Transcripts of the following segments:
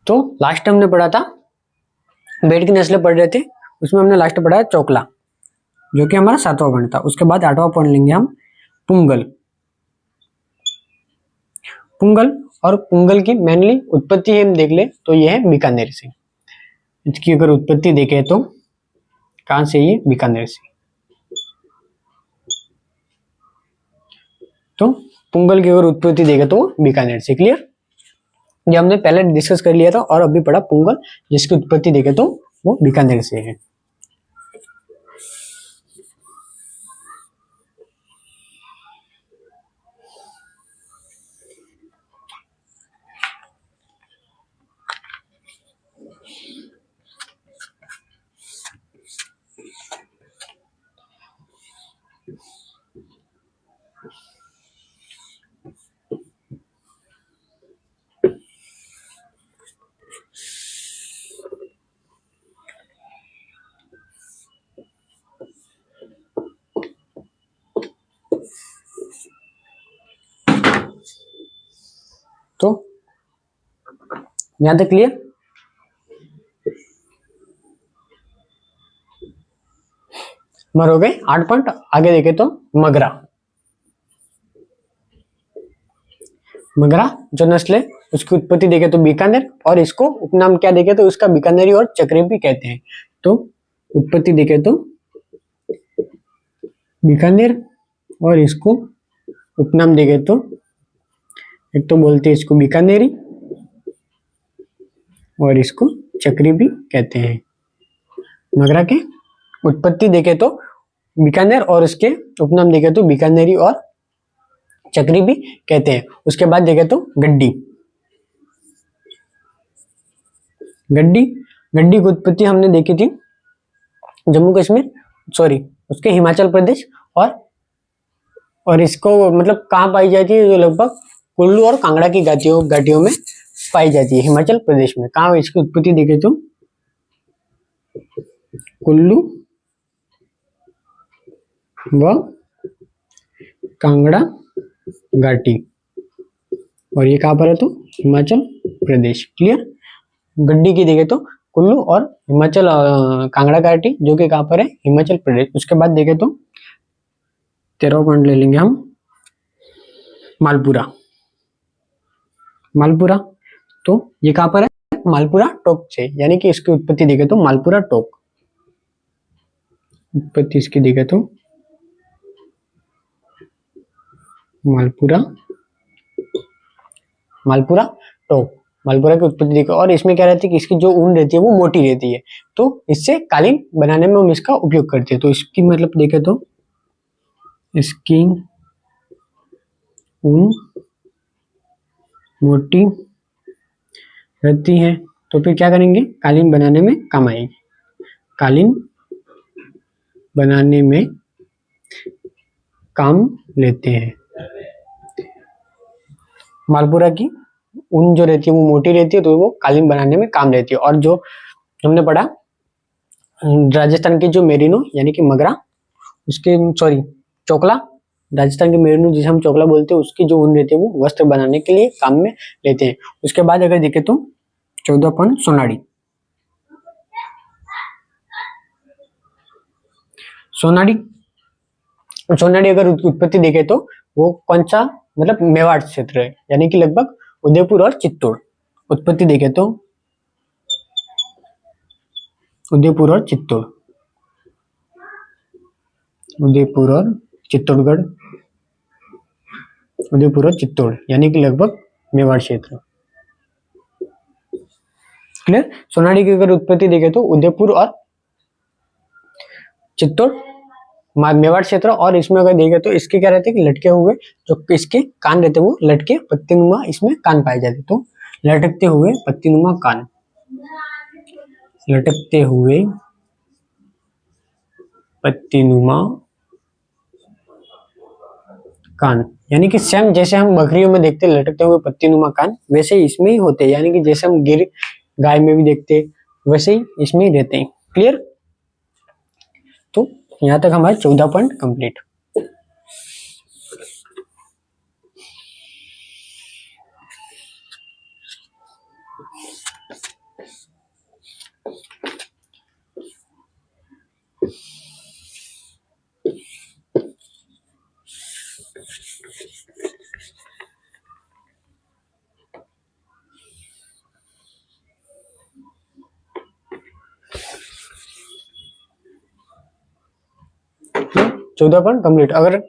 तो लास्ट हमने पढ़ा था भेड़ की नस्लें पढ़ रहे थे, उसमें हमने लास्ट पढ़ा है चोकला, जो कि हमारा 7वां पॉइंट था। उसके बाद 8वां पॉइंट लेंगे हम पुंगल। पुंगल और पुंगल की मेनली उत्पत्ति हम देख ले तो ये है बीकानेर से। इसकी अगर उत्पत्ति देखें तो कहां से, ये बीकानेर से। तो पुंगल की अगर उत्पत्ति देखें तो बीकानेर से। क्लियर, ये हमने पहले डिस्कस कर लिया था और अभी पढ़ा पुंगल, जिसकी उत्पत्ति देखें तो वो बीकानेर से है। तो यहां तक क्लियर। मर हो गए 8 पॉइंट। आगे देखे तो मगरा। मगरा जो नस्ल है उसकी उत्पत्ति देखे तो बीकानेर, और इसको उपनाम क्या देखे तो उसका बीकानेरी और चक्री भी कहते हैं। तो उत्पत्ति देखे तो बीकानेर, और इसको उपनाम देखे तो एक तो बोलते हैं इसको बीकानेरी और इसको चक्री भी कहते हैं। मगरा के उत्पत्ति देखे तो बीकानेर और इसके उपनाम देखे तो बीकानेरी और चक्री भी कहते हैं। उसके बाद देखे तो गड्डी। गड्डी गड्डी की उत्पत्ति हमने देखी थी जम्मू कश्मीर, सॉरी उसके हिमाचल प्रदेश, और इसको मतलब कहाँ पाई जाती है, जो लगभग कुल्लू और कांगड़ा की घाटियों में पाई जाती है हिमाचल प्रदेश में। कहाँ इसकी उत्पत्ति देखे तो कुल्लू व कांगड़ा घाटी, और ये कहाँ पर है तो हिमाचल प्रदेश। क्लियर, गड्डी की देखे तो कुल्लू और हिमाचल कांगड़ा घाटी, जो कि कहाँ पर है हिमाचल प्रदेश। उसके बाद देखे तो 13वां पॉइंट ले लेंगे हम मालपुरा। मालपुरा तो ये कहाँ पर है, मालपुरा टोक से, यानी कि इसकी उत्पत्ति देखे तो मालपुरा टोक। उत्पत्ति इसकी देखे तो मालपुरा टोक। मालपुरा की उत्पत्ति देखो, और इसमें क्या रहती है कि इसकी जो ऊन रहती है वो मोटी रहती है, तो इससे कालीन बनाने में हम इसका उपयोग करते हैं। तो इसकी मतलब देखे तो इसकी ऊन मोटी रहती है, तो फिर क्या करेंगे, कालीन बनाने में काम आएगी। कालीन बनाने में काम लेते हैं। मालपुरा की ऊन जो रहती है वो मोटी रहती है, तो वो कालीन बनाने में काम लेती है। और जो हमने पढ़ा राजस्थान की जो मेरिनो यानी कि मगरा, उसके सॉरी चोकला, राजस्थान के मेरिनो जिसे हम चोकला बोलते हैं, उसकी जो ऊन रहती है वो वस्त्र बनाने के लिए काम में लेते हैं। उसके बाद अगर देखें तो 14 पॉइंट सोनाड़ी। सोनाड़ी अगर उत्पत्ति देखे तो वो कौन सा, मतलब मेवाड़ क्षेत्र है, यानी कि लगभग उदयपुर और चित्तौड़। उत्पत्ति देखे तो उदयपुर और चित्तौड़, उदयपुर और चित्तौड़गढ़, उदयपुर और चित्तौड़, यानी कि लगभग मेवाड़ क्षेत्र। क्लियर, सोनाड़ी की अगर उत्पत्ति देखे तो उदयपुर और चित्तौड़, मेवाड़ क्षेत्र। और इसमें अगर देखे तो इसके क्या रहते हैं कि लटके हुए जो इसके कान रहते हैं वो लटके पत्तीनुमा इसमें कान पाए जाते। तो लटकते हुए पत्तीनुमा कान, लटकते हुए पत्तीनुमा कान, यानी कि सेम जैसे हम बकरियों में देखते हैं लटकते हुए पत्तीनुमा कान, वैसे ही इसमें ही होते हैं। यानी कि जैसे हम गिर गाय में भी देखते हैं वैसे ही इसमें ही रहते हैं। क्लियर, तो यहां तक हमारे 14 पॉइंट कंप्लीट। 14 point complete. अगर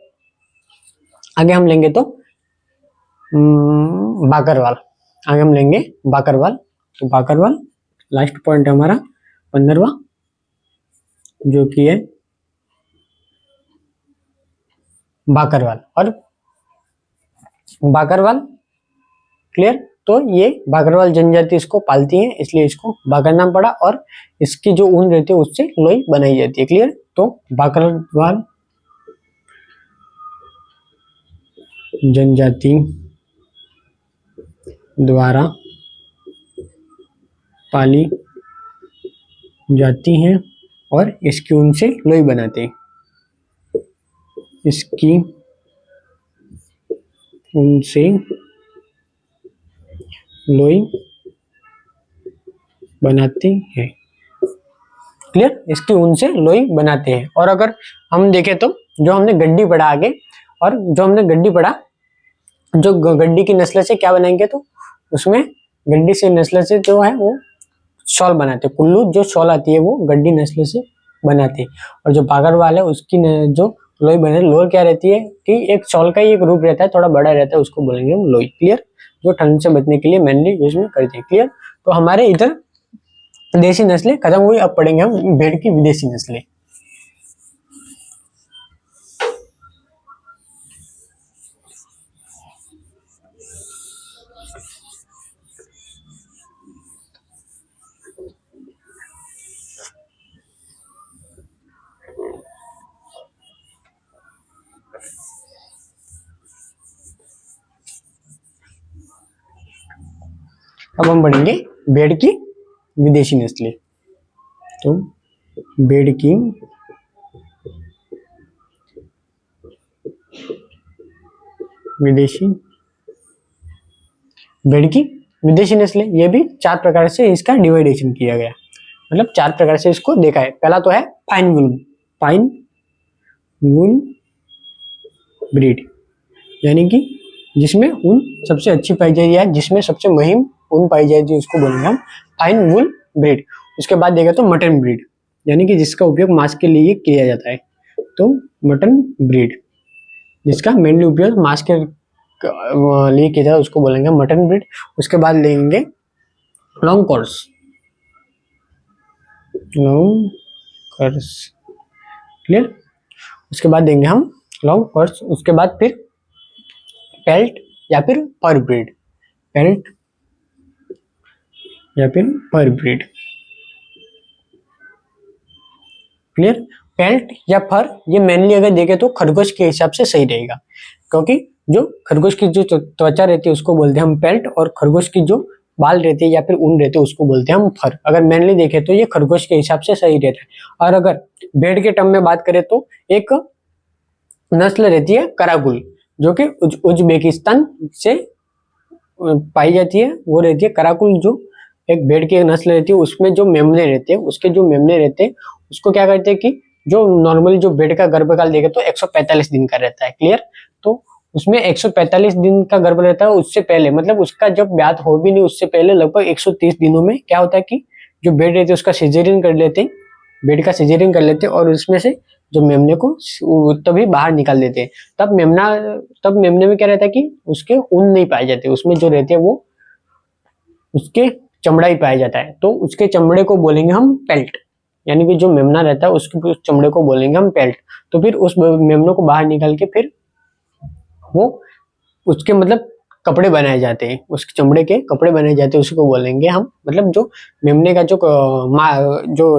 आगे हम लेंगे तो बाकरवाल, आगे हम लेंगे बाकरवाल। तो बाकरवाल लास्ट पॉइंट है हमारा 15वां, जो कि है बाकरवाल। और बाकरवाल क्लियर, तो ये बाकरवाल जनजाति इसको पालती है, इसलिए इसको बाकर नाम पड़ा। और इसकी जो ऊन रहती है उससे लोई बनाई जाती है। क्लियर, तो बाकरवाल जनजाति द्वारा पाली जाती हैं और इसकी ऊन से लोई बनाते हैं, इसकी ऊन से लोई बनाते हैं। क्लियर, इसकी ऊन से लोई बनाते हैं। और अगर हम देखें तो जो हमने गड्डी पढ़ा आगे, और जो हमने गड्डी पढ़ा, जो गड्डी की नस्ल से क्या बनाएंगे, तो उसमें गड्डी से नस्ल से जो है वो शॉल बनाते हैं। कुल्लू जो शॉल आती है वो गड्डी नस्ल से बनाते हैं। और जो बाकरवाल है उसकी जो लोई बने, लोई क्या रहती है कि एक शॉल का ही एक रूप रहता है, थोड़ा बड़ा रहता है, उसको बोलेंगे हम लोई। क्लियर, जो ठंड से बचने के लिए मेनली यूज में करते हैं। क्लियर, तो हमारे इधर देसी नस्लें खत्म हुई। अब पढ़ेंगे हम भेड़ की विदेशी नस्लें। अब हम पढ़ेंगे भेड़ की विदेशी नस्लें। तो भेड़ की विदेशी, भेड़ की विदेशी नस्लें, ये भी 4 प्रकार से इसका डिवाइडेशन किया गया, मतलब 4 प्रकार से इसको देखा है। पहला तो है फाइन वूल ब्रीड, यानी कि जिसमें ऊन सबसे अच्छी पाई जाती है, जिसमें सबसे महीन ऊन पाई जाती है, उसको बोलेंगे हम फाइन वूल ब्रीड। उसके बाद देखा तो मटन ब्रीड, यानी कि जिसका उपयोग मांस के लिए किया जाता है, तो मटन ब्रीड, जिसका मेनली उपयोग मांस के लिए किया जाता है, उसको बोलेंगे मटन ब्रीड। उसके बाद लेंगे लॉन्ग कोर्स, क्लियर। उसके बाद देंगे हम लॉन्ग कोर्स। उसके बाद फिर पेल्ट या फिर फर ब्रीड, पेल्ट या फिर फर ब्रीड। क्लियर, पेल्ट या फर ये मेनली अगर देखें तो खरगोश के हिसाब से सही रहेगा, क्योंकि जो खरगोश की जो त्वचा रहती है उसको बोलते हैं हम पेल्ट, और खरगोश की जो बाल रहती है या फिर ऊन रहती है उसको बोलते हैं हम फर। अगर मेनली देखें तो ये खरगोश के हिसाब से सही रहता है। और अगर भेड़ के टर्म में बात करें तो एक नस्ल रहती है कराकुल, जो कि उज्बेकिस्तान से पाई जाती है, वो रहती है कराकुल। जो एक भेड़ की नस्ल रहती है उसमें जो मेमने रहते हैं, उसके जो मेमने रहते हैं उसको क्या करते हैं कि जो नॉर्मली जो भेड़ का गर्भकाल देखे तो 145 दिन का रहता है। क्लियर, तो उसमें 145 दिन का गर्भ रहता है। उससे पहले मतलब उसका जब ब्याह हो भी नहीं उससे पहले लगभग 130 दिनों में क्या होता है कि जो भेड़ रहती है उसका सिजेरियन कर लेते हैं, भेड़ का सिजेरियन कर लेते हैं, और उसमें से जो मेमने को तभी बाहर निकाल देते हैं। तब मेमने में क्या रहता है कि उसके ऊन नहीं पाए जाते, उसमें जो रहते हैं वो उसके चमड़ा ही पाया जाता है, तो उसके चमड़े को बोलेंगे हम पेल्ट, यानी कि जो मेमना रहता है उसके उस चमड़े को बोलेंगे हम पेल्ट। तो फिर उस मेमनों को बाहर निकाल के फिर वो उसके मतलब कपड़े बनाए जाते हैं, उसके चमड़े के कपड़े बनाए जाते हैं, उसी को बोलेंगे हम, मतलब जो मेमने का जो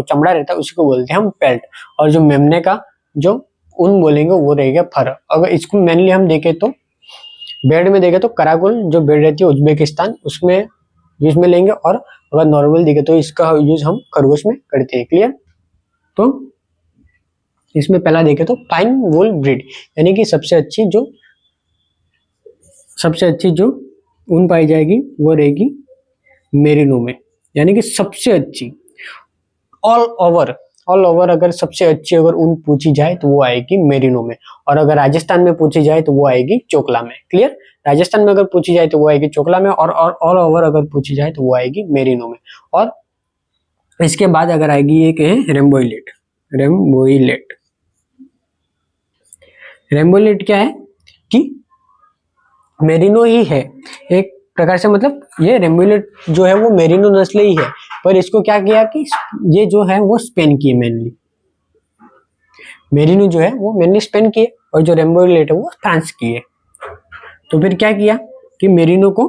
चमड़ा रहता है उसी को बोलते हैं हम पेल्ट। और जो मेमने का जो ऊन बोलेंगे वो रहेगा फर। अगर इसको मेनली हम देखें तो भेड़ में देखें तो कराकुल जो भेड़ रहती है उज्बेकिस्तान उसमें यूज में लेंगे, और अगर नॉर्मल देखें तो इसका यूज हम खरगोश में करते हैं। क्लियर, तो इसमें पहला देखें तो फाइन वूल ब्रीड, यानी कि सबसे अच्छी जो ऊन पाई जाएगी वो रहेगी मेरिनो में, यानी कि सबसे अच्छी। ऑल ओवर अगर सबसे अच्छी अगर ऊन पूछी जाए तो वो आएगी मेरिनो में, और अगर राजस्थान में पूछी जाए तो वो आएगी चोकला में। क्लियर? राजस्थान में अगर पूछी जाए तो वो आएगी चोकला में, और ऑल ओवर अगर पूछी जाए तो वो आएगी मेरिनो में। और इसके बाद अगर आएगी एक है रेम्बोइलेट। रेम्बोइलेट क्या है कि मेरिनो ही है एक प्रकार से, मतलब ये रेम्बोइलेट जो है वो मेरिनो नस्ल ही है, पर इसको क्या किया कि ये जो है वो स्पेन की है मेनली। मेरिनो जो है वो मेनली स्पेन की है, और जो रेम्बोइलेट है वो फ्रांस की है। तो फिर क्या किया कि मेरिनो को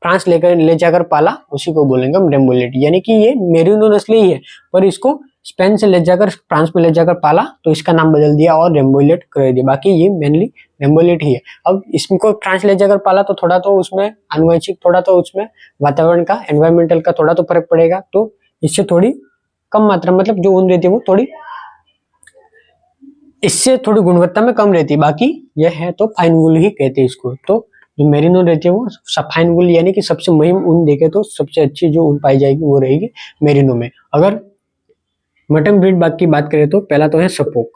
फ्रांस ले जाकर पाला, उसी को बोलेंगे हम रेम्बोइलेट। यानी कि ये मेरिनो नस्ल ही है, पर इसको स्पेन से ले जाकर फ्रांस में ले जाकर पाला, तो इसका नाम बदल दिया और रेम्बोइलेट कर दिया। बाकी ये मेनली रेम्बोइलेट ही है। अब इसको फ्रांस ले जाकर पाला तो थोड़ा तो उसमें आनुवंशिक, थोड़ा तो उसमें वातावरण का, एनवायरमेंटल का थोड़ा तो फर्क पड़ेगा, तो इससे थोड़ी कम मात्रा, मतलब जो ऊन रहती है वो थोड़ी इससे थोड़ी गुणवत्ता में कम रहती है। बाकी यह है तो फाइन वूल ही कहते हैं इसको। तो जो मेरिनो रहती है वो फाइन वूल, यानी कि सबसे मुहिम ऊन देखे तो सबसे अच्छी जो ऊन पाई जाएगी वो रहेगी मेरिनो में। अगर मटन ब्रीड बाग की बात करें तो पहला तो है सपोक।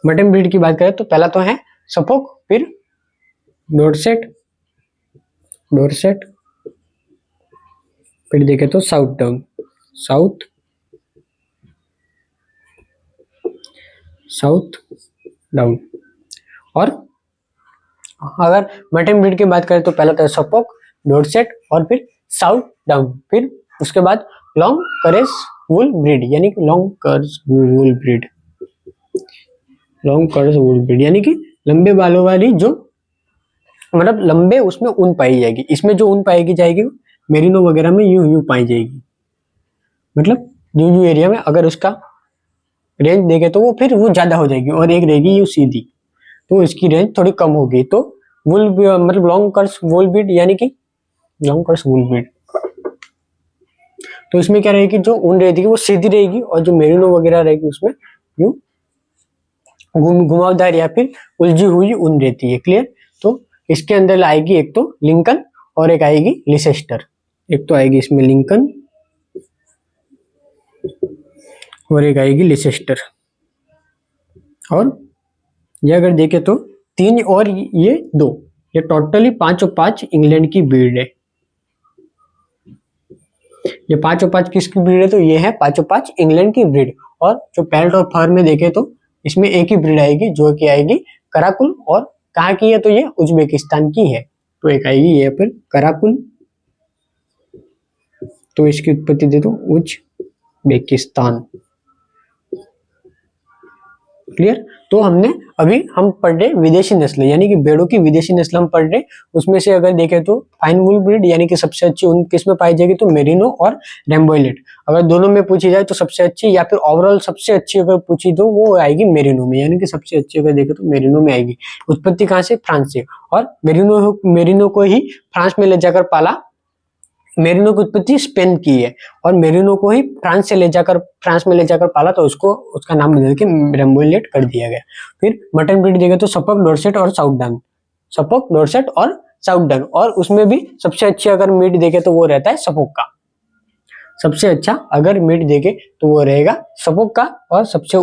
मटन ब्रीड की बात करें तो पहला तो है सपोक, फिर डोरसेट, फिर देखे तो साउथ डाउन। और अगर मटन ब्रीड की बात करें तो पहला तो सपोक, डोरसेट और फिर साउथ डाउन। फिर उसके बाद लॉन्ग कर्स वूल ब्रीड, यानी कि लॉन्ग कर्स वूल ब्रीड यानी कि लंबे बालों वाली, जो मतलब लंबे उसमें ऊन पाई जाएगी। इसमें जो ऊन पाएगी जाएगी मेरिनो वगैरह में यूं पाई जाएगी, मतलब जो एरिया में अगर उसका रेंज देखे तो वो फिर वो ज्यादा हो जाएगी, और एक रहेगी यूं सीधी, तो इसकी रेंज थोड़ी कम होगी। तो वुल मतलब लॉन्ग कर्स वुल ब्रीड, यानी कि लॉन्ग कर्स वुल ब्रीड, तो इसमें क्या रहेगी, जो ऊन रहेगी वो सीधी रहेगी, और जो मेरिनो वगैरह रहेगी उसमें यूं घुमावदार या फिर उलझी हुई ऊन रहती है। क्लियर? तो इसके अंदर आएगी एक तो लिंकन और एक आएगी लिसेस्टर। एक तो आएगी इसमें लिंकन और एक आएगी लिसेस्टर। और ये अगर देखें तो तीन और ये दो, ये टोटली 5 और 5 इंग्लैंड की ब्रीड है। ये 5 और 5 किसकी ब्रीड है? तो ये है 5 और 5 इंग्लैंड की ब्रीड। और जो पैरेट और फर में देखे तो इसमें एक ही ब्रीड आएगी, जो कि आएगी कराकुल। और कहाँ की है? तो ये उज्बेकिस्तान की है। तो एक आएगी ये फिर कराकुल, तो इसकी उत्पत्ति दे दो उज्बेकिस्तान। क्लियर? तो हमने अभी हम पढ़ रहे विदेशी नस्ल, यानी कि भेड़ों की विदेशी नस्ल हम पढ़ रहे। उसमें से अगर देखें तो फाइन वूल ब्रीड, यानी कि सबसे अच्छी ऊन किस में पाई जाएगी? तो मेरिनो और रेम्बोइलेट। अगर दोनों में पूछी जाए तो सबसे अच्छी या फिर ओवरऑल सबसे अच्छी अगर पूछी तो वो आएगी मेरिनो में, यानी कि सबसे अच्छी अगर देखें तो मेरिनो में आएगी। उत्पत्ति कहाँ से? फ्रांस से। और मेरिनो को ही फ्रांस में ले जाकर पाला। मेरिनो की उत्पत्ति स्पेन की है, और मेरिनो को ही फ्रांस में ले जाकर पाला, तो उसको उसका नाम बदल के रेम्बोइलेट कर दिया गया। फिर मटन ब्रीड देखे तो सपोक, डोरसेट और साउथ डाउन। और उसमें भी सबसे अच्छी अगर मीट देखे तो वो रहता है सपोक का। सबसे अच्छा अगर मीट देखे तो वो रहेगा सपोक का, और सबसे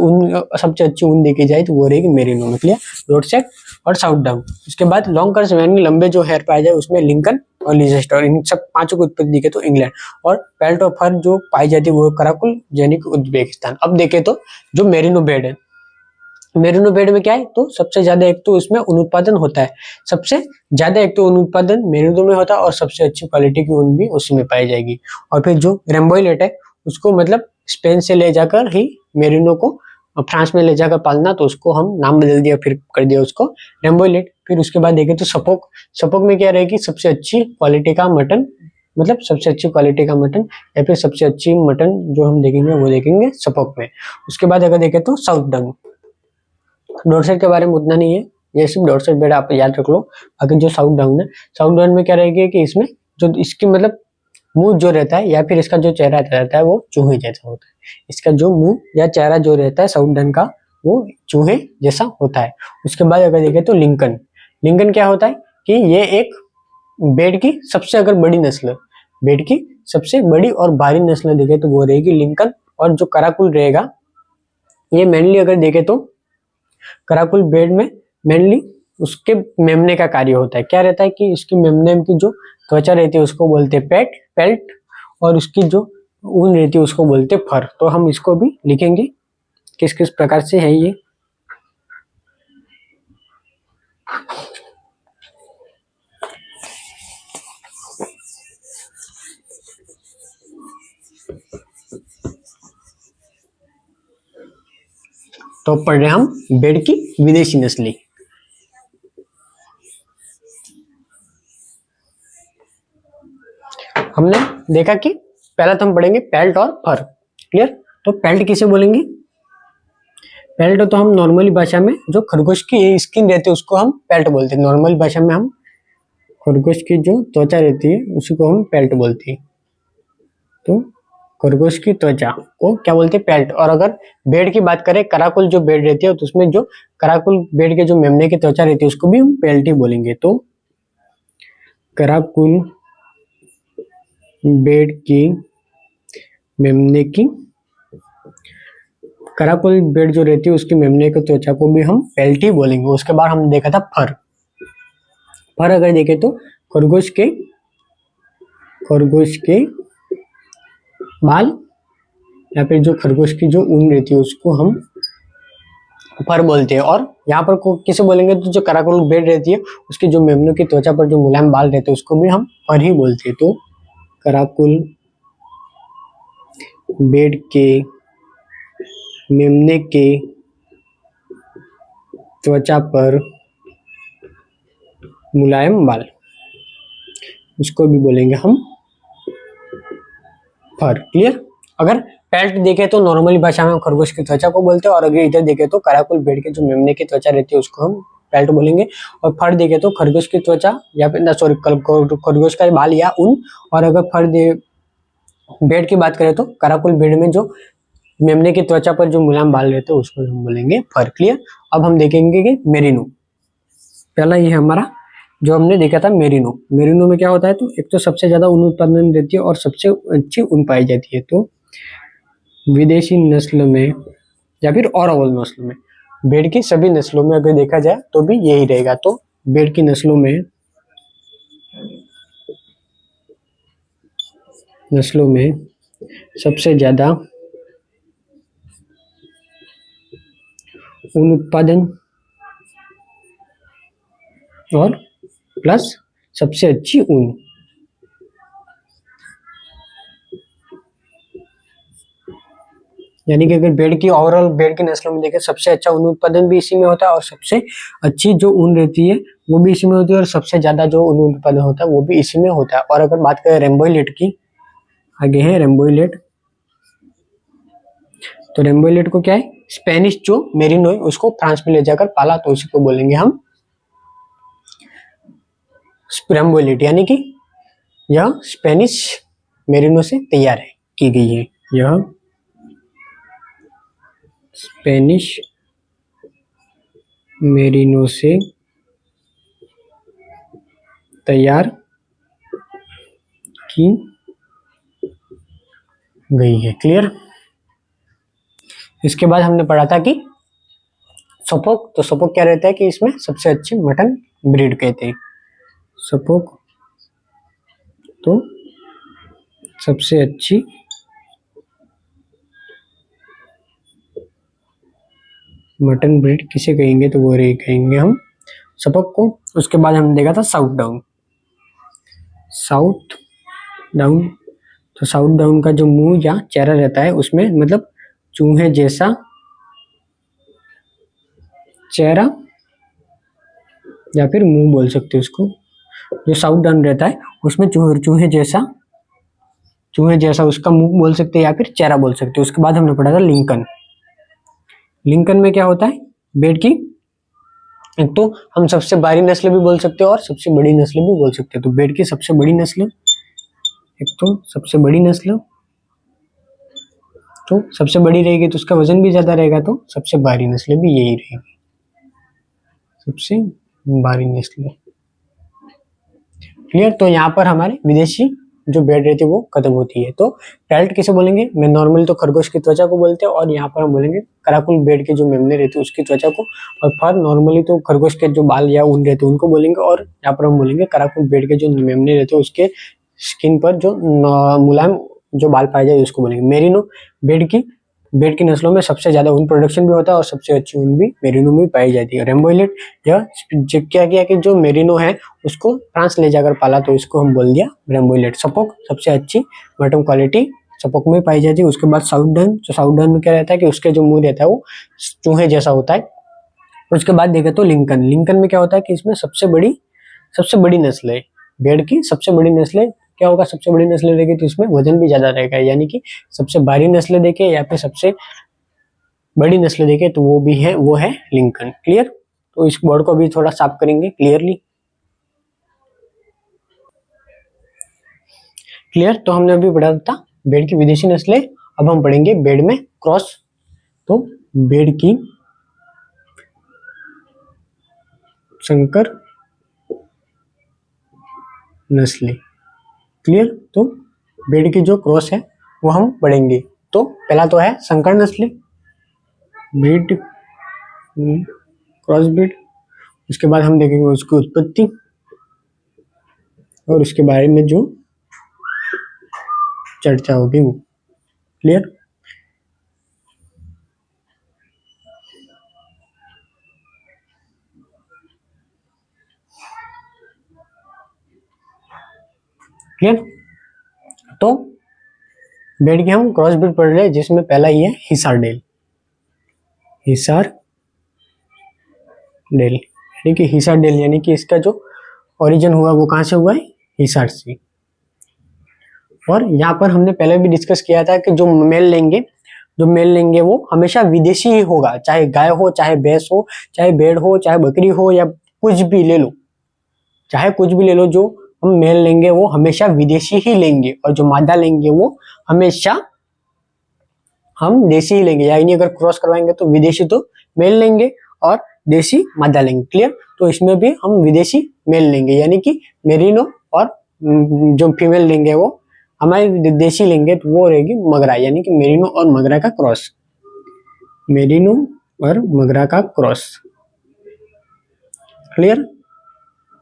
अच्छी ऊन देखी जाए तो वो रहेगी मेरिनो में। क्लियर? डोरसेट और साउथ डाउन। इसके बाद लॉन्ग कर्स यानी लंबे जो हेयर पाए जाए उसमें लिंकन और लिसेस्टर। इन सब पांचों की उत्पत्ति देखे तो इंग्लैंड। और पेल्ट ऑफ फर जो पाई जाती है वो कराकुल, यानी कि उज्बेकिस्तान। अब देखे तो जो मेरिनो बेड है, मेरिनो बेड में क्या है? तो सबसे ज्यादा एक तो उसमें ऊन उत्पादन होता है, सबसे ज्यादा एक तो ऊन उत्पादन मेरिनो में होता है, और सबसे अच्छी क्वालिटी की ऊन भी उसी में पाई जाएगी। और फिर जो रेम्बोइलेट है उसको मतलब स्पेन से ले जाकर ही मेरिनो को फ्रांस में ले जाकर पालना, तो उसको हम नाम बदल दिया, फिर कर दिया उसको रेम्बोइलेट। फिर उसके बाद देखें तो सपोक में क्या रहेगी? सबसे अच्छी क्वालिटी का मटन, मतलब सबसे अच्छी क्वालिटी का मटन या फिर सबसे अच्छी मटन जो हम देखेंगे वो देखेंगे सपोक में। उसके बाद अगर देखें तो साउथ डाउन। डोरसेट के बारे में उतना नहीं है, ये सिर्फ डोरसेट बेड आप याद रख लो। बाकी जो साउथ डाउन है, साउथ डाउन में क्या रहेगी कि इसमें जो इसकी मतलब मुंह जो रहता है या फिर इसका जो चेहरा रहता है वो चूहे जैसा होता है। इसका जो मुंह या चेहरा जो रहता है साउथ डाउन का वो चूहे जैसा होता है। उसके बाद अगर देखें तो लिंकन क्या होता है कि ये एक भेड़ की सबसे अगर बड़ी नस्ल, भेड़ की सबसे बड़ी और भारी नस्ल देखे तो वो रहेगी लिंकन, और जो कराकुल रहेगा ये मेनली अगर देखे तो कराकुल भेड़ में मेनली उसके मेमने का कार्य होता है। क्या रहता है कि इसकी मेमने की जो त्वचा रहती है उसको बोलते हैं पेल्ट, और उसकी जो ऊन रहती है उसको बोलते हैं फर। तो हम इसको भी लिखेंगे किस किस प्रकार से है ये। तो पढ़ रहे हम भेड़ की विदेशी नस्लें। हमने देखा कि पहला तो हम पढ़ेंगे पेल्ट और फर। क्लियर। तो पेल्ट किसे बोलेंगे? पेल्ट तो हम नॉर्मली भाषा में जो खरगोश की स्किन रहती है उसको हम पेल्ट बोलते हैं। नॉर्मल भाषा में हम खरगोश की जो त्वचा रहती है उसी को हम पेल्ट बोलते हैं। तो खरगोश की त्वचा को क्या बोलते हैं? पेल्ट। और अगर भेड़ की बात करें, कराकुल जो भेड़ रहती है तो उसमें जो कराकुल भेड़ के जो मेमने की त्वचा रहती है उसको भी हम पेल्ट ही बोलेंगे। तो कराकुल भेड़ की मेमने की, कराकुल भेड़ जो रहती है उसकी मेमने की त्वचा को भी हम पेल्ट ही बोलेंगे। उसके बाद हम देखा था फर। फर अगर देखें तो खरगोश के बाल या फिर जो खरगोश की जो ऊन रहती है उसको हम फर बोलते हैं। और यहाँ पर किसे बोलेंगे तो जो कराकुल भेड़ रहती है उसकी जो मेमनों की त्वचा पर जो मुलायम बाल रहते हैं उसको भी हम फर ही बोलते हैं। तो कराकुल भेड़ के मेमने के त्वचा पर मुलायम बाल, उसको भी बोलेंगे हम फर। क्लियर। अगर पेल्ट देखे तो नॉर्मली भाषा में हम खरगोश की त्वचा को बोलते हैं, और अगर इधर देखे तो कराकुल भेड़ के जो मेमने की त्वचा रहती है उसको हम पेल्ट बोलेंगे। और फर देखे तो खरगोश की त्वचा या फिर सॉरी खरगोश का बाल या ऊन। और अगर भेड़ की बात करें तो कराकुल भेड़ में जो मेमने की त्वचा पर जो मुलायम बाल रहते हैं उसको हम बोलेंगे फर। क्लियर। अब हम देखेंगे कि मेरिनो। पहला ये हमारा जो हमने देखा था मेरिनो। मेरिनो में क्या होता है? तो एक तो सबसे ज्यादा ऊन उत्पादन रहती है और सबसे अच्छी ऊन पाई जाती है। तो विदेशी नस्ल में या फिर ओवरऑल नस्ल में, भेड़ की सभी नस्लों में अगर देखा जाए तो भी यही रहेगा। तो भेड़ की नस्लों में सबसे ज्यादा ऊन उत्पादन और प्लस सबसे अच्छी ऊन, यानी कि अगर भेड़ की ओवरऑल भेड़ की नस्लों में देखें सबसे अच्छा ऊन उत्पादन भी इसी में होता है और सबसे अच्छी जो ऊन रहती है वो भी इसी में होती है, और सबसे ज्यादा जो ऊन उत्पादन होता है वो भी इसी में होता है। और अगर बात करें रेम्बोइलेट की, आगे है रेम्बोइलेट। तो रेम्बोइलेट को क्या है? स्पेनिश जो मेरिनो है उसको फ्रांस में ले जाकर पाला, तो उसी को बोलेंगे हम रेम्बोइलेट। यानी कि यह स्पेनिश मेरिनो से तैयार है की गई है। यह स्पेनिश मेरिनो से तैयार की गई है। क्लियर। इसके बाद हमने पढ़ा था कि सपोक। तो सपोक क्या रहता है कि इसमें सबसे अच्छी मटन ब्रीड कहते हैं। सपोक तो सबसे अच्छी मटन ब्रीड किसे कहेंगे? तो वो कहेंगे हम सपोक को। उसके बाद हमने देखा था साउथ डाउन। साउथ डाउन, तो साउथ डाउन का जो मुंह या चेहरा रहता है उसमें मतलब चूहे जैसा चेहरा या फिर मुंह बोल सकते हो उसको। जो साउथ डाउन रहता है उसमें चूहे जैसा उसका मुंह बोल सकते हैं या फिर चेहरा बोल सकते हैं। उसके बाद हमने पढ़ा था लिंकन। लिंकन में क्या होता है? भेड़ की एक तो हम सबसे बारी नस्ल भी बोल सकते हैं और सबसे बड़ी नस्ल भी बोल सकते हैं। तो भेड़ की सबसे बड़ी नस्ल, एक तो सबसे बड़ी नस्ल, तो सबसे बड़ी रहेगी तो उसका वजन भी ज्यादा रहेगा, तो सबसे भारी नस्ल भी यही रहेगी, सबसे भारी नस्ल। क्लियर। तो यहाँ पर हमारे विदेशी जो बेड रहती है वो खत्म होती है। तो पैलेट किसे बोलेंगे, मैं नॉर्मली तो खरगोश की त्वचा को बोलते हैं, और यहाँ पर हम बोलेंगे कराकुल बेड के जो मेमने रहती है उसकी त्वचा को, और फर नॉर्मली तो खरगोश के जो बाल या ऊन रहते हैं उनको बोलेंगे, और यहाँ पर हम बोलेंगे कराकुल बेड के जो मेमने रहते हैं उसके स्किन पर जो मुलायम जो बाल पाए जाए उसको बोलेंगे मेरिनो। बेड की नस्लों में सबसे ज्यादा ऊन प्रोडक्शन भी होता है और सबसे अच्छी ऊन भी मेरिनो में पाई जाती है। रेम्बोइलेट यह क्या किया कि जो मेरिनो है उसको फ्रांस ले जाकर पाला तो इसको हम बोल दिया रेम्बोइलेट। सपोक सबसे अच्छी बॉटम क्वालिटी सपोक में पाई जाती है। उसके बाद साउथर्न, जो साउथर्न में क्या रहता है कि उसके जो मुंह रहता है वो चूहे जैसा होता है। उसके बाद देखें तो लिंकन में क्या होता है कि इसमें सबसे बड़ी नस्ल है भेड़ की, सबसे बड़ी नस्ल है। क्या होगा, सबसे बड़ी नस्ल रहेगी तो इसमें वजन भी ज्यादा रहेगा, यानी कि सबसे भारी नस्ल देखे या फिर सबसे बड़ी नस्ल देखे तो वो है लिंकन। क्लियर। तो इस बोर्ड को भी थोड़ा साफ करेंगे क्लियरली। क्लियर। तो हमने अभी पढ़ा था भेड़ की विदेशी नस्लें, अब हम पढ़ेंगे भेड़ में क्रॉस। तो भेड़ की संकर नस्लें। क्लियर। तो भेड़ की जो क्रॉस है वो हम पढ़ेंगे। तो पहला तो है संकर नस्लें, ब्रीड, क्रॉस ब्रीड। उसके बाद हम देखेंगे उसकी उत्पत्ति और उसके बारे में जो चर्चा होगी वो। क्लियर। क्लियर। तो भेड़ की हम क्रॉस ब्रीड पढ़ रहे हैं जिसमें पहला ही है हिसार डेल, यानी कि हिसार डेल, यानी कि इसका जो ओरिजिन हुआ वो कहाँ से हुआ है, हिसार से। और यहाँ पर हमने पहले भी डिस्कस किया था कि जो मेल लेंगे वो हमेशा विदेशी ही होगा, चाहे गाय हो, चाहे भैंस हो, चाहे भेड़ हो, चाहे बकरी हो, या कुछ भी ले लो, चाहे कुछ भी ले लो, जो हम मेल लेंगे वो हमेशा विदेशी ही लेंगे, और जो मादा लेंगे वो हमेशा हम देसी ही लेंगे। यानी अगर क्रॉस करवाएंगे तो विदेशी तो मेल लेंगे और देसी मादा लेंगे। क्लियर। तो इसमें भी हम विदेशी मेल लेंगे, यानी कि मेरिनो, और जो फीमेल लेंगे वो हमारे देसी लेंगे तो वो रहेगी मगरा, यानी कि मेरिनो और मगरा का क्रॉस, मेरिनो और मगरा का क्रॉस। क्लियर।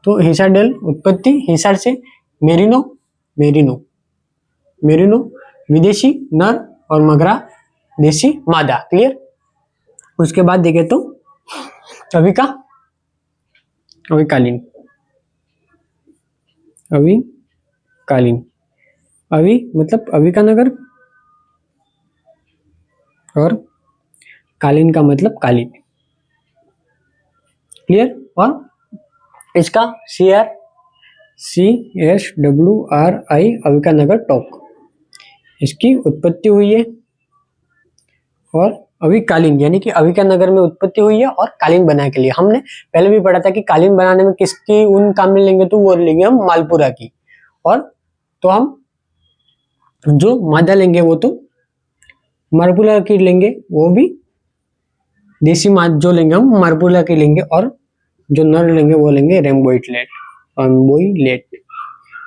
तो हिसार डेल उत्पत्ति हिसार से, मेरिनो विदेशी नर और मगरा देसी मादा। क्लियर। उसके बाद देखें तो अविकालीन, अवि मतलब अवि का नगर, और कालीन का मतलब कालीन। क्लियर। और इसका CSWRI अविका नगर टॉक, इसकी उत्पत्ति हुई है, और अविकालीन यानी कि अविका नगर में उत्पत्ति हुई है, और कालीन बनाने के लिए हमने पहले भी पढ़ा था कि कालीन बनाने में किसकी ऊन काम में लेंगे, तो वो लेंगे हम मालपुरा की। और तो हम जो मादा लेंगे वो तो मालपुरा की लेंगे, वो भी देसी माद जो लेंगे हम मालपुरा की लेंगे, और जो नर लेंगे वो लेंगे रेम्बोइलेट।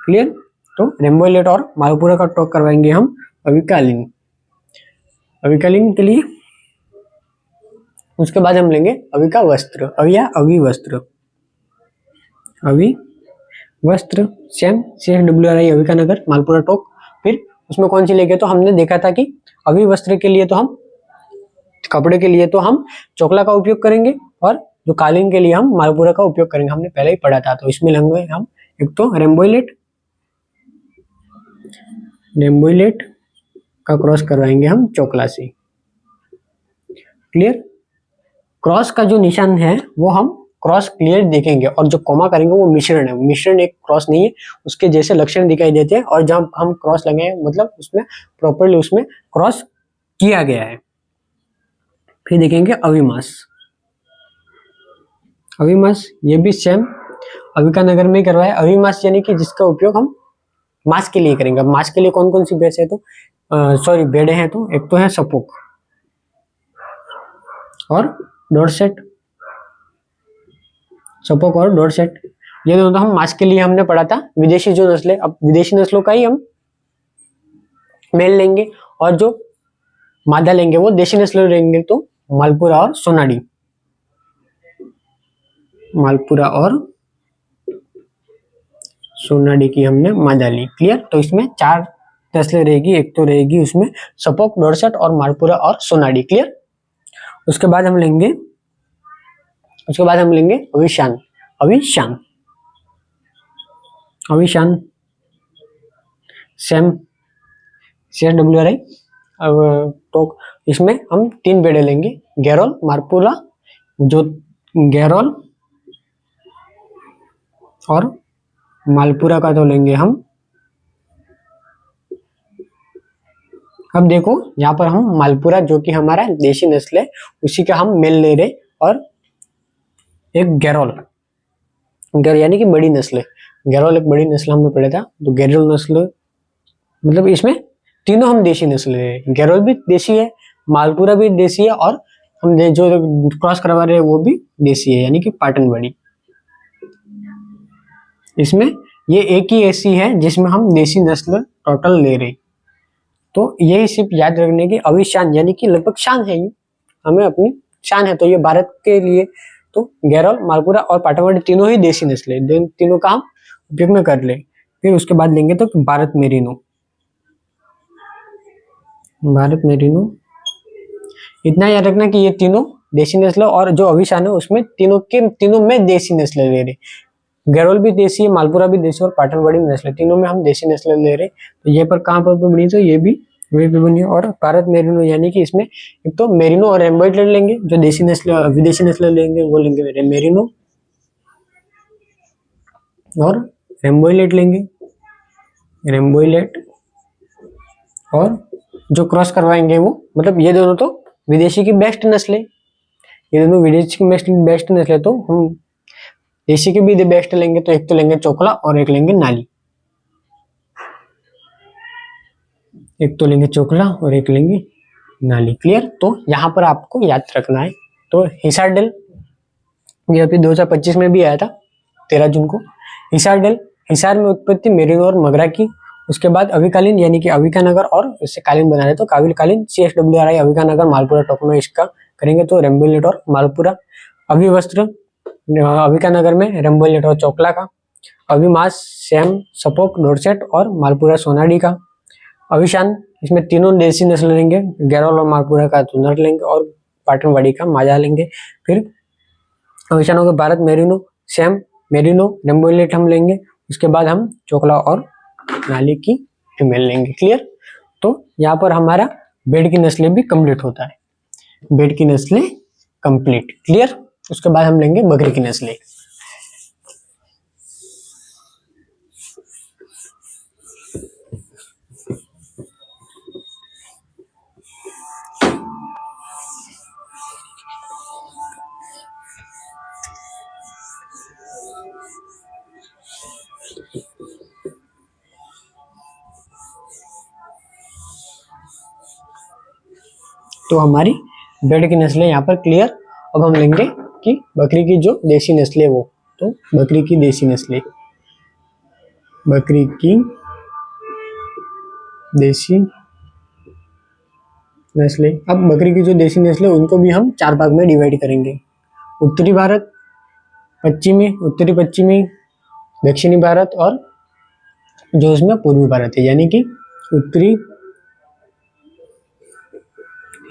क्लियर। तो रेम्बोइलेट और मालपुरा का टॉक करवाएंगे हम अविकालीन के लिए। उसके बाद हम लेंगे अविका वस्त्र, अवि वस्त्र सेम CSWRI अविका नगर मालपुरा टॉक। फिर उसमें कौन सी लेंगे, तो हमने देखा था कि अवि वस्त्र के लिए तो हम कपड़े के लिए तो हम चोकला का उपयोग करेंगे, और जो कालीन के लिए हम मालपुरा का उपयोग करेंगे, हमने पहले ही पढ़ा था। तो इसमें लेंगे हम एक तो रेम्बोइलेट का क्रॉस करवाएंगे हम चोकला से। क्लियर। क्रॉस का जो निशान है वो हम क्रॉस क्लियर देखेंगे, और जो कोमा करेंगे वो मिश्रण है, मिश्रण एक क्रॉस नहीं है, उसके जैसे लक्षण दिखाई देते हैं, और जब हम क्रॉस लगाए मतलब उसमें प्रॉपरली उसमें क्रॉस किया गया है। फिर देखेंगे अविमास, ये भी सेम अविका नगर में करवाया। अविमास यानी कि जिसका उपयोग हम मांस के लिए करेंगे। मांस के लिए कौन कौन सी भैंस है, तो भेड़े हैं, तो एक तो है सपोक और डॉर्सेट, ये दोनों तो हम मांस के लिए हमने पढ़ा था। विदेशी जो नस्लें, अब विदेशी नस्लों का ही हम मेल लेंगे और जो मादा लेंगे वो देशी नस्ल लेंगे, तो मालपुरा और सोनाली, मालपुरा और सोनाली की हमने मादा ली। क्लियर। तो इसमें 4 नस्लें रहेगी, एक तो रहेगी उसमें सपोक, डोरसेट और मालपुरा और सोनाली। क्लियर। उसके बाद हम लेंगे अविशान। Avishaan Avishaan same CSWRI। अब तो इसमें हम 3 बेड़े लेंगे, गैरोल, मालपुरा, जो गैरोल और मालपुरा का तो लेंगे हम। अब देखो यहाँ पर हम मालपुरा जो कि हमारा देशी नस्ल है उसी का हम मेल ले रहे, और एक गैरोल यानी कि बड़ी नस्ल है। गैरोल एक बड़ी नस्ल हमने पढ़ा था, तो गैरोल नस्ल मतलब इसमें तीनों हम देशी नस्ल है। गैरोल भी देशी है, मालपुरा भी देशी है, और हम जो क्रॉस करवा रहे हैं वो भी देशी है, यानी कि पाटन बड़ी। इसमें ये एक ही ऐसी है जिसमें हम देशी नस्ल टोटल ले रहे। तो यही सिर्फ याद रखने की अविशान, यानी कि लगभग शान है, ये हमें अपनी शान है। तो ये भारत के लिए तो गैरोल, मालपुरा और पाटनवाड़ी तीनों ही देशी नस्ल है, तीनों का हम उपयोग में कर ले। फिर उसके बाद लेंगे तो भारत मेरिनो। भारत मेरिनो, इतना याद रखना कि ये तीनों देशी नस्ल, और जो अविशान है उसमें तीनों में देशी नस्ल ले रहे। गैरोल भी देशी है, मालपुरा भी देशी और पाटनवाड़ी नस्ल, तीनों में हम देशी नस्ल ले रहे। तो ये पर कहाँ पर बनी, तो ये भी वही पे बनी है। और भारत मेरिनो यानी कि इसमें एक तो मेरिनो और रेम्बोइलेट लेंगे, जो देशी नस्ल विदेशी नस्ल लेंगे वो लेंगे मेरिनो और रेम्बोइलेट लेंगे, रेम्बोइलेट। और जो क्रॉस करवाएंगे वो, मतलब ये दोनों तो विदेशी की बेस्ट नस्ल है, ये दोनों विदेशी की बेस्ट नस्ल है, तो हम देशी के भी बेस्ट लेंगे। तो एक तो लेंगे चोकला और एक लेंगे नाली, एक तो लेंगे चोकला और एक लेंगे नाली। क्लियर। तो यहाँ पर आपको याद रखना है, तो हिसार डेल ये अभी 2025 में भी आया था 13 जून को। हिसार डेल, हिसार में उत्पत्ति मेरिनो और मगरा की। उसके बाद अविकालीन यानी कि अविका नगर, और इससे कालीन बना रहे तो काविलकालीन CSWRI अविका नगर, मालपुरा टोकनो इसका करेंगे, तो रेम्बोइलेट और मालपुरा। अभिवस्त्र अविका नगर में रेम्बोइलेट और चोकला का। अभिमास सैम, सपोक, डोरसेट और मालपुरा सोनाली का। अविशान, इसमें तीनों देशी नस्ल लेंगे, गैरोल और मालपुरा का तो नर लेंगे और पाटनवाड़ी का मादा लेंगे। फिर अविशानों के भारत मेरिनो, सैम, मेरिनो, रेम्बोइलेट हम लेंगे। उसके बाद हम चोकला और नाली की फीमेल लेंगे। क्लियर। तो यहाँ पर हमारा बेड की नस्लें भी कंप्लीट होता है, बेड की नस्लें कंप्लीट। क्लियर। उसके बाद हम लेंगे बकरी की नस्लें। तो हमारी बेड की नस्लें यहाँ पर क्लियर। अब हम लेंगे कि बकरी की जो देशी नस्लें वो, तो बकरी की देशी नस्लें, बकरी की देशी नस्लें। अब बकरी की जो देशी नस्लें उनको भी हम 4 भाग में डिवाइड करेंगे, उत्तरी भारत, पश्चिमी, उत्तरी पश्चिमी, दक्षिणी भारत और जो इसमें पूर्वी भारत है, यानी कि उत्तरी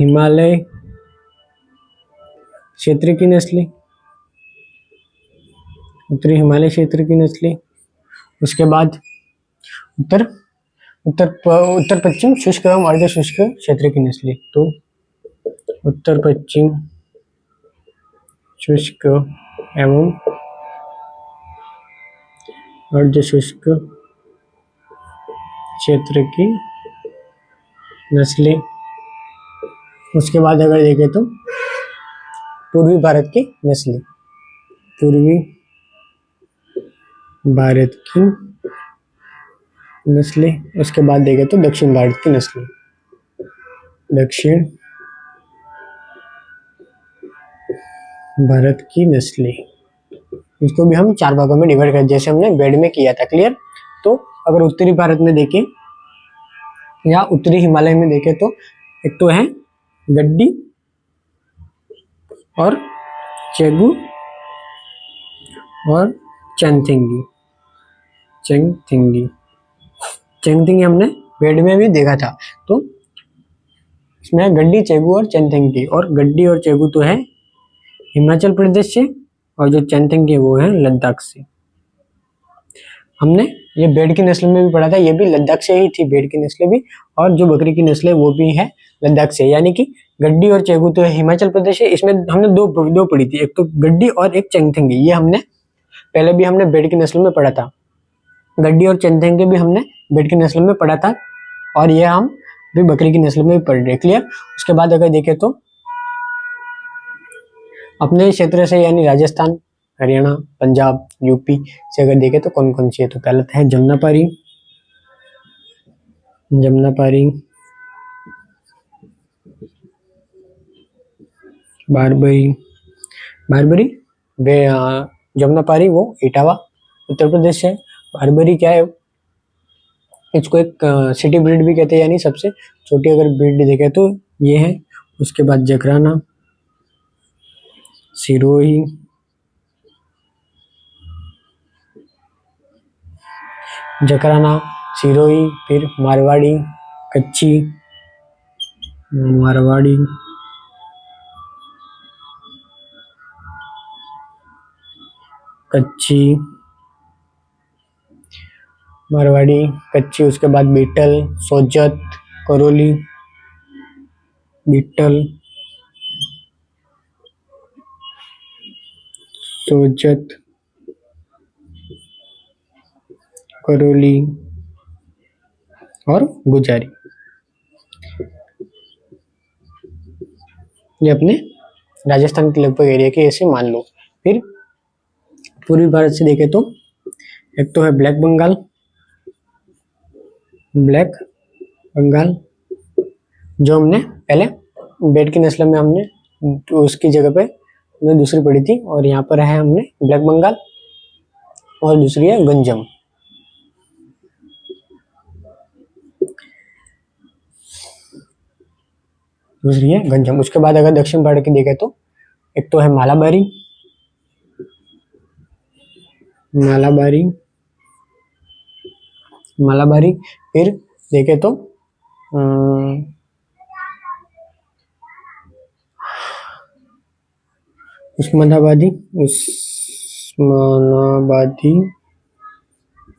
हिमालय क्षेत्र की नस्लें, उत्तरी हिमालय क्षेत्र की नस्लें। उसके बाद उत्तर पश्चिम शुष्क एवं अर्ध शुष्क क्षेत्र की नस्लें, तो उत्तर पश्चिम शुष्क एवं अर्ध शुष्क क्षेत्र की नस्लें। उसके बाद अगर देखें तो पूर्वी भारत की नस्लें, पूर्वी भारत की नस्लें। उसके बाद देखें तो दक्षिण भारत की नस्लें, दक्षिण भारत की नस्लें। इसको भी हम 4 भागों में डिवाइड कर, जैसे हमने बेड में किया था। क्लियर। तो अगर उत्तरी भारत में देखें या उत्तरी हिमालय में देखें तो एक तो है गड्डी और चेगू और चेंगथिंगी। चेंगथिंगी हमने बेड में भी देखा था। तो इसमें गड्डी, चेगू और चेंगथिंगी, और गड्डी और चेगू तो है हिमाचल प्रदेश से, और जो चेंगथिंगी वो है लद्दाख से। हमने ये भेड़ की नस्ल में भी पढ़ा था, ये भी लद्दाख से ही थी भेड़ की नस्लें भी, और जो बकरी की नस्ल है वो भी है लद्दाख से। यानी कि गड्डी और चेगू तो हिमाचल प्रदेश है। इसमें हमने दो पढ़ी थी, एक तो गड्डी और एक चेंगथिंगी। ये हमने पहले भी हमने भेड़ की नस्ल में पढ़ा था। गड्डी और चेंगथिंगी भी हमने भेड़ की नस्ल में पढ़ा था, और ये हम भी बकरी की नस्ल में भी पढ़ रहे। क्लियर। उसके बाद अगर देखें तो अपने क्षेत्र से यानी राजस्थान, हरियाणा, पंजाब, यूपी से अगर देखें तो कौन कौन सी है, तो पहला है जमुनापारी, बारबरी, जमुनापारी वो इटावा उत्तर प्रदेश है। बारबरी क्या है, इसको एक सिटी ब्रीड भी कहते हैं, यानी सबसे छोटी अगर ब्रीड देखें तो ये है। उसके बाद जकराना, सिरोही, फिर मारवाड़ी, कच्ची, उसके बाद बीटल, सोजत, करोली, और गुजारी। ये अपने राजस्थान के लगभग एरिया के ऐसे मान लो। फिर पूर्वी भारत से देखें तो एक तो है ब्लैक बंगाल, जो हमने पहले बेड की नस्ल में हमने तो उसकी जगह पे हमने दूसरी पढ़ी थी, और यहाँ पर है हमने ब्लैक बंगाल, और दूसरी है गंजम। उसके बाद अगर दक्षिण भारत की देखें तो एक तो है मालाबारी, फिर देखें तो उस्मानाबादी,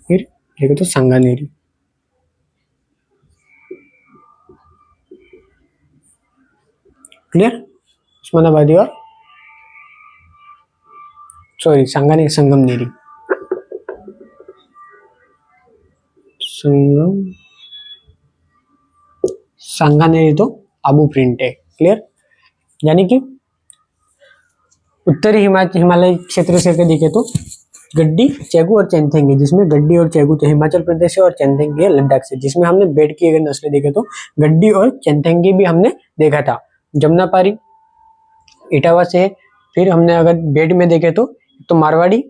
फिर देखें तो सांगानेरी। क्लियर। उस्मानाबादी और संगमनेरी। सांगानेरी तो आबू प्रिंट है। क्लियर। यानी कि उत्तरी हिमालय क्षेत्र से देखे तो गड्डी, चेगू और चेंगथिंगी, जिसमें गड्डी और चेगू तो हिमाचल प्रदेश से और चेंगथिंगी है लद्दाख से। जिसमें हमने बेड की अगर नस्लें देखे तो गड्डी और चेंगथिंगी भी हमने देखा था। जमुनापारी इटावा से। फिर हमने अगर बेड में देखे तो मारवाड़ी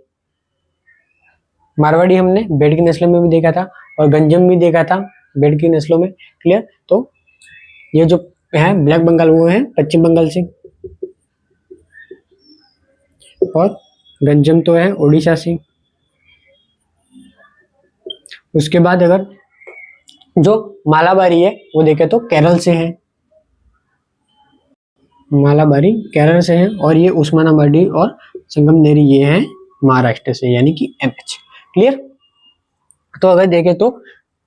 हमने बेड की नस्लों में भी देखा था, और गंजम भी देखा था बेड की नस्लों में। क्लियर। तो ये जो है ब्लैक बंगाल वो है पश्चिम बंगाल से, और गंजम तो है उड़ीसा से। उसके बाद अगर जो मालाबारी है वो देखे तो केरल से है, और ये उस्मानाबादी और संगमनेरी ये है महाराष्ट्र से, यानी कि एमएच। क्लियर। तो अगर देखें तो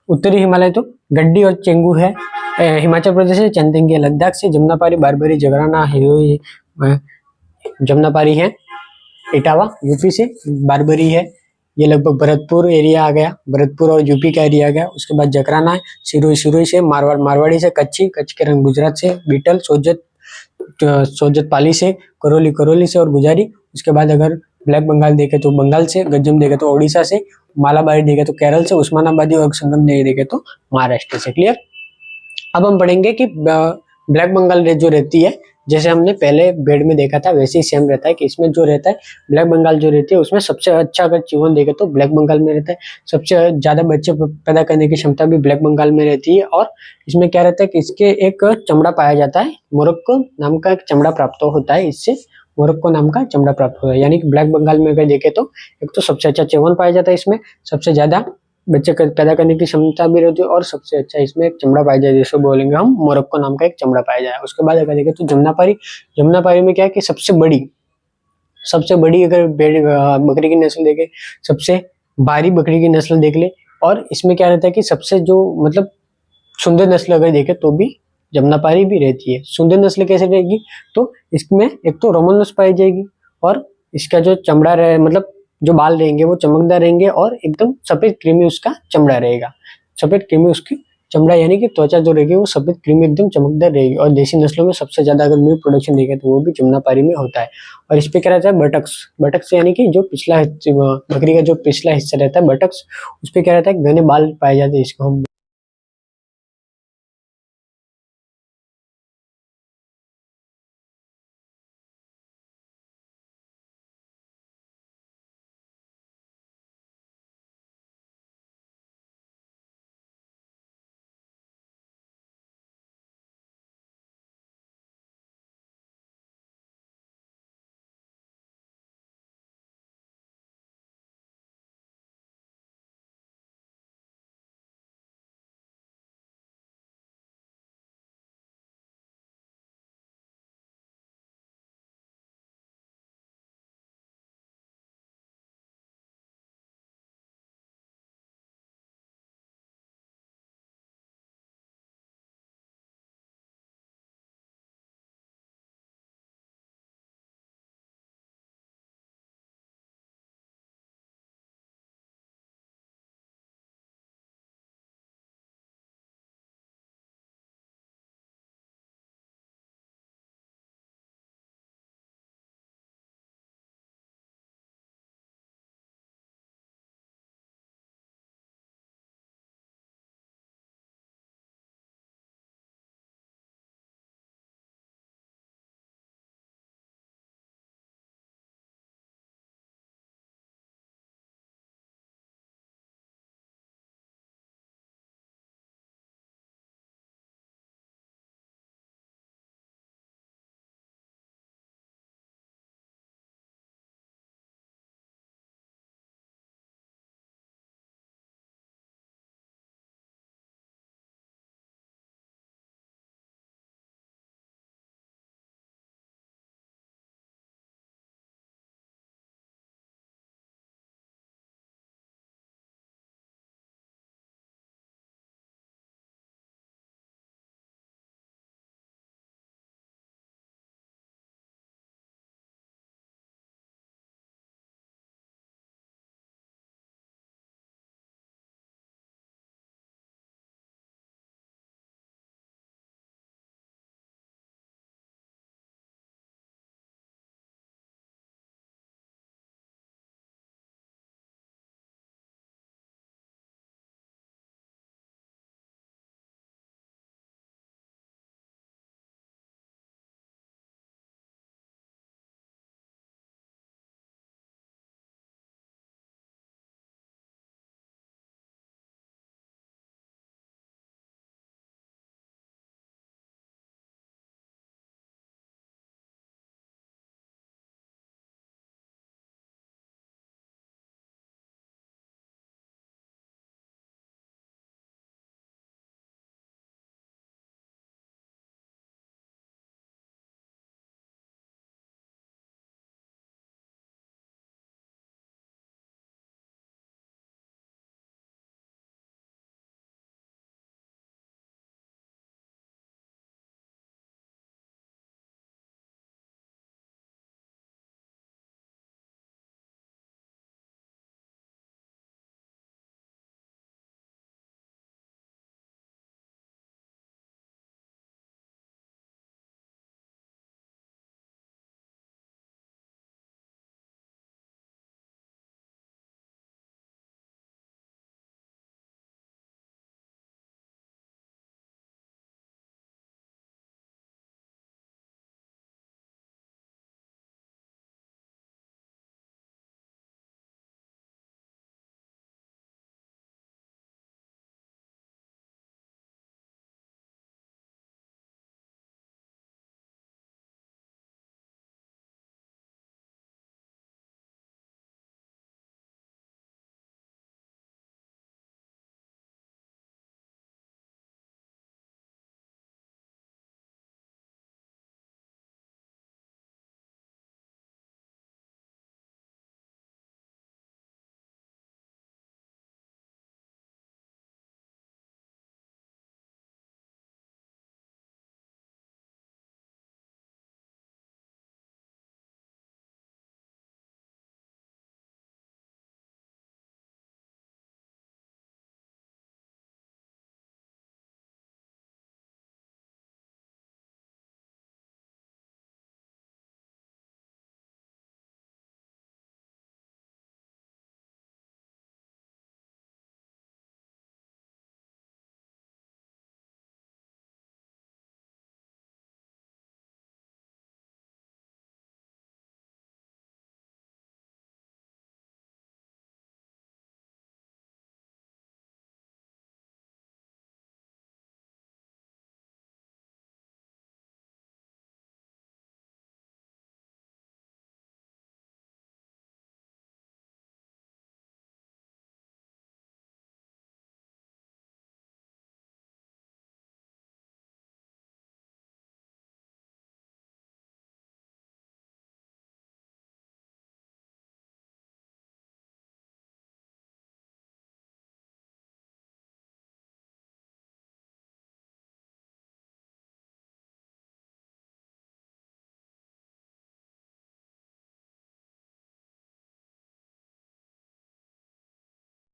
उत्तरी हिमालय तो गड्डी और चेंगू है हिमाचल प्रदेश से, चेंगथिंगी लद्दाख से, जमुनापारी, बारबरी, जगराना, हिरोई, जमुनापारी है इटावा यूपी से, बारबरी है ये लगभग भरतपुर एरिया आ गया, भरतपुर और यूपी का एरिया आ गया। उसके बाद जकराना है सिरोही से, मारवाड़ी से, कच्ची के रंग गुजरात से, बीटल, सोजत पाली से, करोली से, और गुजारी। उसके बाद अगर ब्लैक बंगाल देखे तो बंगाल से, गंजम देखे तो ओडिशा से, मालाबारी देखे तो केरल से, उस्मानाबादी और संगमनेरी देखे तो महाराष्ट्र से। क्लियर। अब हम पढ़ेंगे कि ब्लैक बंगाल जो रहती है जैसे हमने पहले बेड में देखा था वैसे ही सेम रहता है कि इसमें जो रहता है ब्लैक बंगाल जो रहती है उसमें सबसे अच्छा अगर च्युइंगम देखे तो ब्लैक बंगाल में रहता है। सबसे ज़्यादा बच्चे पैदा करने की क्षमता भी ब्लैक बंगाल में रहती है। और इसमें क्या रहता है कि इसके एक चमड़ा पाया जाता है, मोरक्को नाम का एक चमड़ा प्राप्त होता है, इससे मोरक्को नाम का चमड़ा प्राप्त होता है। यानी कि ब्लैक बंगाल में अगर देखें तो एक तो सबसे अच्छा च्युइंगम पाया जाता है, इसमें सबसे ज़्यादा बच्चे पैदा करने की क्षमता भी रहती है और सबसे अच्छा इसमें एक चमड़ा पाया जाए, जिसको बोलेंगे हम मोरक्को नाम का एक चमड़ा पाया जाए। उसके बाद अगर देखें तो जमुनापारी में क्या है कि सबसे बड़ी अगर बकरी की नस्ल देखे, सबसे भारी बकरी की नस्ल देख ले। और इसमें क्या रहता है कि सबसे जो मतलब सुंदर नस्ल अगर देखे तो भी जमुनापारी भी रहती है। सुंदर नस्ल कैसे रहेगी तो इसमें एक तो रोमन नस्ल पाई जाएगी और इसका जो चमड़ा रहे मतलब जो बाल रहेंगे वो चमकदार रहेंगे और एकदम सफेद क्रीमी उसका चमड़ा रहेगा। सफेद क्रीमी उसकी चमड़ा यानी कि त्वचा जो रहेगी वो सफेद क्रीमी एकदम चमकदार रहेगी। और देसी नस्लों में सबसे ज्यादा अगर मिल्क प्रोडक्शन देखें तो वो भी जमुनापारी में होता है। और इस पे क्या रहता है बटक्स यानी कि जो पिछला बकरी का जो पिछला हिस्सा रहता है बटक्स, उस पे क्या रहता है घने बाल पाए जाते हैं, इसको हम